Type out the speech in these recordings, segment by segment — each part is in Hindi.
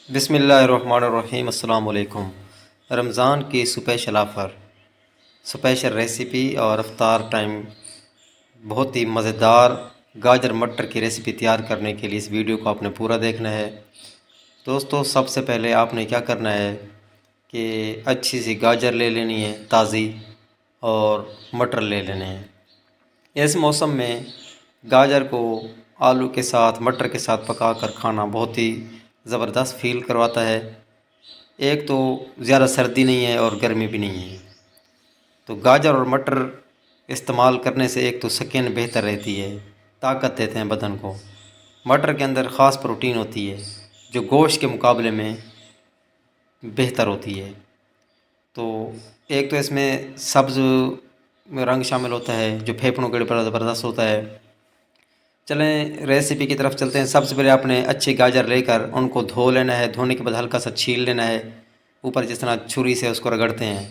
बिस्मिल्लाहिर्रहमानिर्रहीम। अस्सलाम वालेकुम। रमज़ान की स्पेशल ऑफ़र, स्पेशल रेसिपी और इफ्तार टाइम बहुत ही मज़ेदार गाजर मटर की रेसिपी तैयार करने के लिए इस वीडियो को आपने पूरा देखना है। दोस्तों, सबसे पहले आपने क्या करना है कि अच्छी सी गाजर ले लेनी है ताज़ी, और मटर ले लेने हैं। इस मौसम में गाजर को आलू के साथ मटर के साथ पका कर खाना बहुत ही ज़बरदस्त फील करवाता है। एक तो ज़्यादा सर्दी नहीं है और गर्मी भी नहीं है, तो गाजर और मटर इस्तेमाल करने से एक तो स्किन बेहतर रहती है, ताकत देते हैं बदन को। मटर के अंदर ख़ास प्रोटीन होती है जो गोश्त के मुकाबले में बेहतर होती है। तो एक तो इसमें सब्ज़ में रंग शामिल होता है जो फेफड़ों के लिए बड़ा ज़बरदस्त होता है। चलें रेसिपी की तरफ चलते हैं। सबसे पहले आपने अच्छी गाजर लेकर उनको धो लेना है। धोने के बाद हल्का सा छील लेना है, ऊपर जिस तरह छुरी से उसको रगड़ते हैं।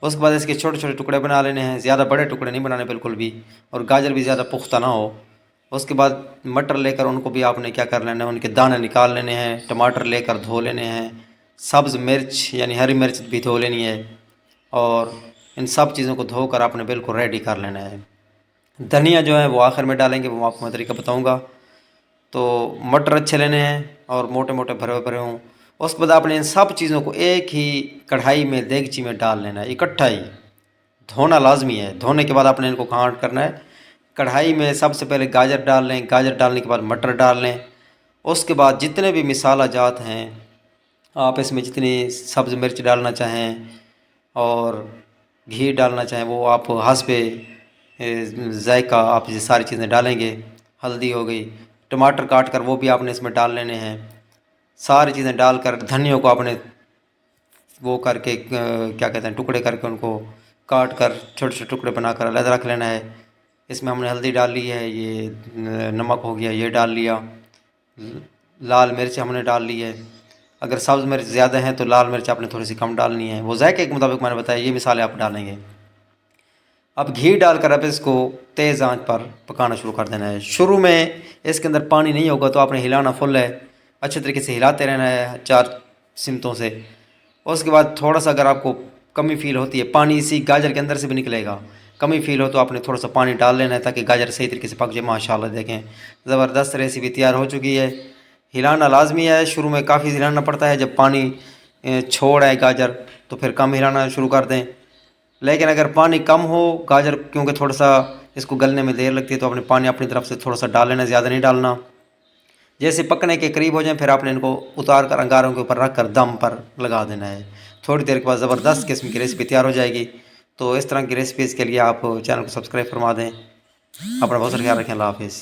उसके बाद इसके छोटे छोटे टुकड़े बना लेने हैं, ज़्यादा बड़े टुकड़े नहीं बनाने बिल्कुल भी, और गाजर भी ज़्यादा पुख्ता ना हो। उसके बाद मटर लेकर उनको भी आपने क्या कर लेना है, उनके दाने निकाल लेने हैं। टमाटर लेकर धो लेने हैं। सब्ज़ मिर्च यानी हरी मिर्च भी धो लेनी है, और इन सब चीज़ों को धोकर आपने बिल्कुल रेडी कर लेना है। धनिया जो है वो आखिर में डालेंगे, वो आपको मैं तरीका बताऊंगा। तो मटर अच्छे लेने हैं और मोटे मोटे भरे भरे हों। उसके बाद आपने इन सब चीज़ों को एक ही कढ़ाई में देगची में डाल लेना है, इकट्ठा ही। धोना लाजमी है। धोने के बाद आपने इनको काट करना है। कढ़ाई में सबसे पहले गाजर डाल लें, गाजर डालने के बाद मटर डाल लें। उसके बाद जितने भी मिसाला जात हैं, आप इसमें जितनी सब्ज़ मिर्च डालना चाहें और घी डालना चाहें वो आप हस्बे जायका आप ये सारी चीज़ें डालेंगे। हल्दी हो गई, टमाटर काट कर वो भी आपने इसमें डाल लेने हैं। सारी चीज़ें डालकर धनियों को आपने वो करके क्या कहते हैं, टुकड़े करके उनको काट कर छोटे छोटे टुकड़े बनाकर अलग रख लेना है। इसमें हमने हल्दी डाल ली है, ये नमक हो गया, ये डाल लिया। लाल मिर्च हमने डाल ली है। अगर सब्ज़ मिर्च ज़्यादा है तो लाल मिर्च आपने थोड़ी सी कम डालनी है, वो जायके के मुताबिक मैंने बताया। ये मिसाले आप डालेंगे। अब घी डालकर अब इसको तेज़ आंच पर पकाना शुरू कर देना है। शुरू में इसके अंदर पानी नहीं होगा तो आपने हिलाना फुल है, अच्छे तरीके से हिलाते रहना है 4 सिमतों से। उसके बाद थोड़ा सा अगर आपको कमी फ़ील होती है, पानी इसी गाजर के अंदर से भी निकलेगा, कमी फ़ील हो तो आपने थोड़ा सा पानी डाल लेना है ताकि गाजर सही तरीके से पक जाए। माशाल्लाह देखें, ज़बरदस्त रेसिपी तैयार हो चुकी है। हिलाना लाजमी है, शुरू में काफ़ी हिलाना पड़ता है। जब पानी छोड़ आए गाजर तो फिर कम हिलाना शुरू कर दें। लेकिन अगर पानी कम हो, गाजर क्योंकि थोड़ा सा इसको गलने में देर लगती है, तो आपने पानी अपनी तरफ से थोड़ा सा डाल लेना, ज़्यादा नहीं डालना। जैसे पकने के करीब हो जाए फिर आपने इनको उतार कर अंगारों के ऊपर रख कर दम पर लगा देना है। थोड़ी देर के बाद ज़बरदस्त किस्म की रेसिपी तैयार हो जाएगी। तो इस तरह की रेसिपीज़ के लिए आप चैनल को सब्सक्राइब फरमा दें। अपना बहुत सारा ख्याल रखें। अल्लाह हाफिज़।